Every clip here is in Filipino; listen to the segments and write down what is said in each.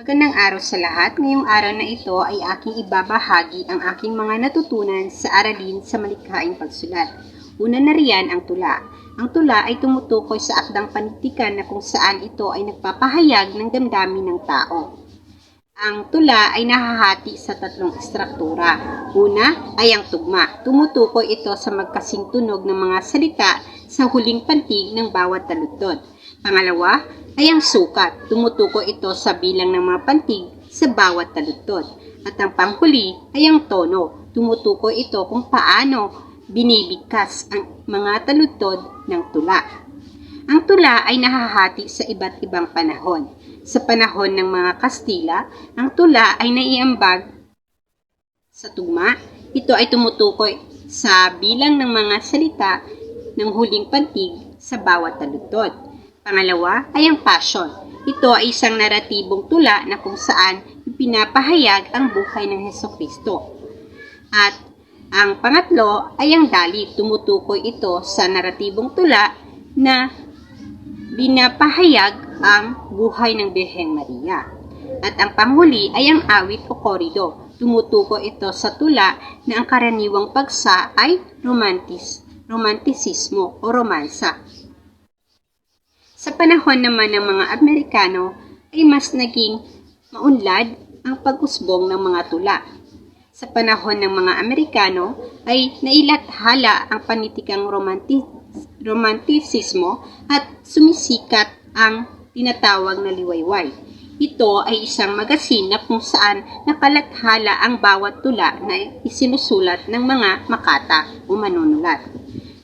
Magandang araw sa lahat. Ngayong araw na ito ay aking ibabahagi ang aking mga natutunan sa aralin sa malikhaing pagsulat. Una na riyan ang tula. Ang tula ay tumutukoy sa akdang panitikan na kung saan ito ay nagpapahayag ng damdamin ng tao. Ang tula ay nahahati sa tatlong ekstruktura. Una ay ang tugma. Tumutukoy ito sa magkasing tunog ng mga salita sa huling pantig ng bawat taludtod. Pangalawa ay ang sukat. Tumutukoy ito sa bilang ng mga pantig sa bawat taludtod. At ang panghuli ay ang tono. Tumutukoy ito kung paano binibigkas ang mga taludtod ng tula. Ang tula ay nahahati sa iba't ibang panahon. Sa panahon ng mga Kastila, ang tula ay naiambag sa tugma. Ito ay tumutukoy sa bilang ng mga salita ng huling pantig sa bawat taludtod. Pangalawa ay ang passion. Ito ay isang naratibong tula na kung saan ipinapahayag ang buhay ng Hesukristo. At ang pangatlo ay ang dalit. Tumutukoy ito sa naratibong tula na binapahayag ang buhay ng Birheng Maria. At ang panghuli ay ang awit o korido. Tumutukoy ito sa tula na ang karaniwang pagsa ay romantisismo o romansa. Sa panahon naman ng mga Amerikano ay mas naging maunlad ang pag-usbong ng mga tula. Sa panahon ng mga Amerikano ay nailathala ang panitikang romantisismo at sumisikat ang tinatawag na liwayway. Ito ay isang magasin na kung saan nakalathala ang bawat tula na isinusulat ng mga makata o manunulat.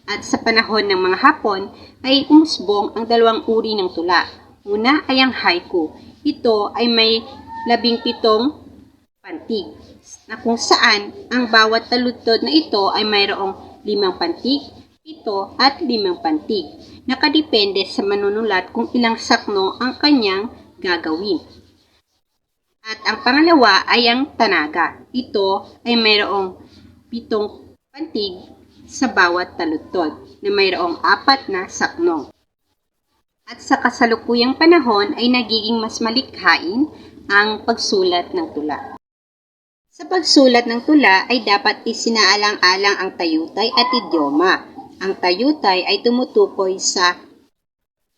At sa panahon ng mga Hapon ay umusbong ang dalawang uri ng tula. Una ay ang haiku. Ito ay may 17 pantig na kung saan ang bawat taludtod na ito ay mayroong 5 pantig, 7 at 5 pantig. Nakadepende sa manunulat kung ilang sakno ang kanyang gagawin. At ang pangalawa ay ang tanaga. Ito ay mayroong 7 pantig sa bawat taludtod na mayroong 4 na sakno. At sa kasalukuyang panahon ay nagiging mas malikhain ang pagsulat ng tula. Sa pagsulat ng tula ay dapat isinaalang-alang ang tayutay at idioma. Ang tayutay ay tumutukoy sa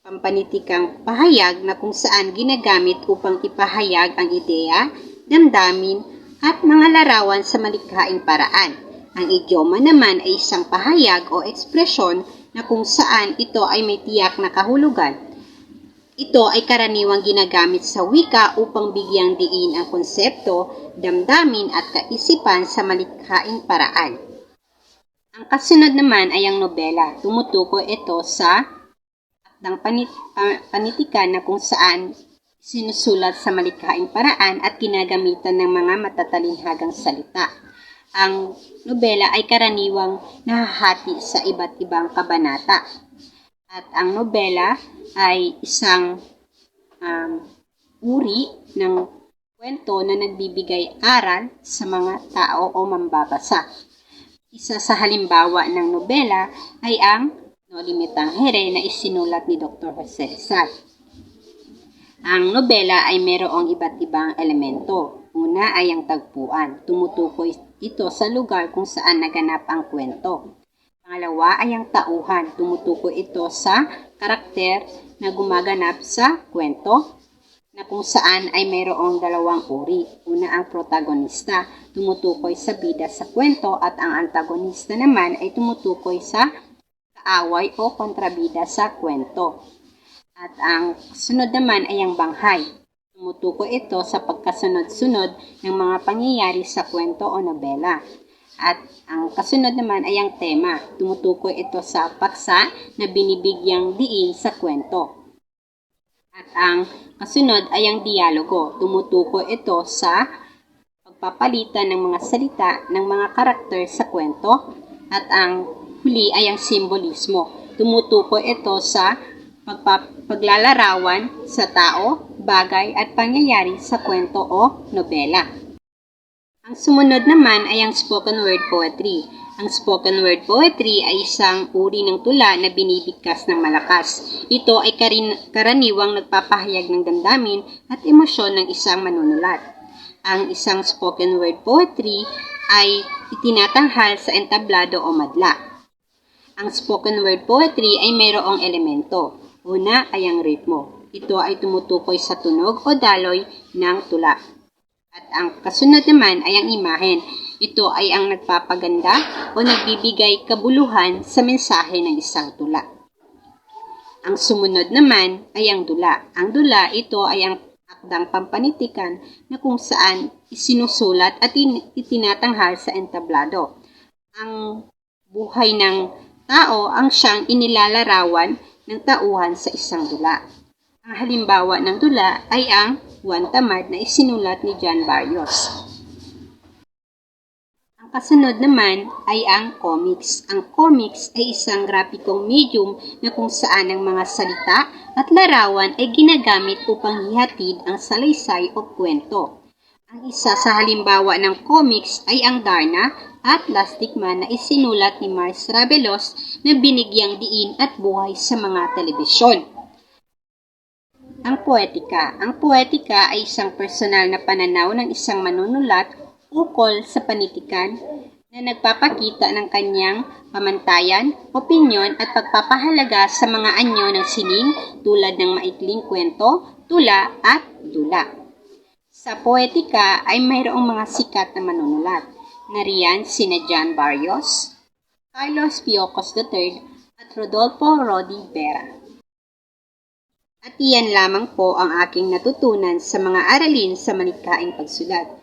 pampanitikang pahayag na kung saan ginagamit upang ipahayag ang ideya, damdamin, at mga larawan sa malikhaing paraan. Ang idioma naman ay isang pahayag o ekspresyon na kung saan ito ay may tiyak na kahulugan. Ito ay karaniwang ginagamit sa wika upang bigyang diin ang konsepto, damdamin at kaisipan sa malikhaing paraan. Ang kasunod naman ay ang nobela. Tumutukoy ito sa akdang panitikan na kung saan sinusulat sa malikhaing paraan at ginagamitan ng mga matatalinhagang salita. Ang nobela ay karaniwang nahahati sa iba't ibang kabanata. At ang nobela ay isang uri ng kwento na nagbibigay aral sa mga tao o mambabasa. Isa sa halimbawa ng nobela ay ang Noli Me Tangere na isinulat ni Dr. Jose Rizal. Ang nobela ay mayroong iba't ibang elemento. Una ay ang tagpuan. Tumutukoy ito sa lugar kung saan naganap ang kwento. Pangalawa ay ang tauhan. Tumutukoy ito sa karakter na gumaganap sa kwento na kung saan ay mayroong dalawang uri. Una ang protagonista. Tumutukoy sa bida sa kwento at ang antagonista naman ay tumutukoy sa kaaway o kontrabida sa kwento. At ang sunod naman ay ang banghay. Tumutukoy ito sa pagkasunod-sunod ng mga pangyayari sa kwento o nobela. At ang kasunod naman ay ang tema. Tumutukoy ito sa paksa na binibigyang diin sa kwento. At ang kasunod ay ang dialogo. Tumutukoy ito sa pagpapalitan ng mga salita ng mga karakter sa kwento. At ang huli ay ang simbolismo. Tumutukoy ito sa paglalarawan sa tao, bagay at pangyayari sa kwento o nobela. Ang sumunod naman ay ang spoken word poetry. Ang spoken word poetry ay isang uri ng tula na binibigkas ng malakas. Ito ay karaniwang nagpapahayag ng damdamin at emosyon ng isang manunulat. Ang isang spoken word poetry ay itinatanghal sa entablado o madla. Ang spoken word poetry ay mayroong elemento. Una ay ang ritmo. Ito ay tumutukoy sa tunog o daloy ng tula. At ang kasunod naman ay ang imahen. Ito ay ang nagpapaganda o nagbibigay kabuluhan sa mensahe ng isang tula. Ang sumunod naman ay ang dula. Ang dula, ito ay ang akdang pampanitikan na kung saan isinusulat at itinatanghal sa entablado. Ang buhay ng tao ang siyang inilalarawan ng tauhan sa isang dula. Ang halimbawa ng dula ay ang Juan Tamad na isinulat ni John Barrios. Ang kasunod naman ay ang comics. Ang comics ay isang grapikong medium na kung saan ang mga salita at larawan ay ginagamit upang hihatid ang salaysay o kwento. Ang isa sa halimbawa ng comics ay ang Darna at Plastic Man na isinulat ni Mars Rabelos na binigyang diin at buhay sa mga telebisyon. Ang poetika. Ang poetika ay isang personal na pananaw ng isang manunulat ukol sa panitikan na nagpapakita ng kanyang pamantayan, opinyon at pagpapahalaga sa mga anyo ng sining tulad ng maikling kwento, tula at dula. Sa poetika ay mayroong mga sikat na manunulat. Nariyan sina John Barrios, Carlos Piocos III at Rodolfo Rodi Vera. At iyan lamang po ang aking natutunan sa mga aralin sa malikhaing pagsulat.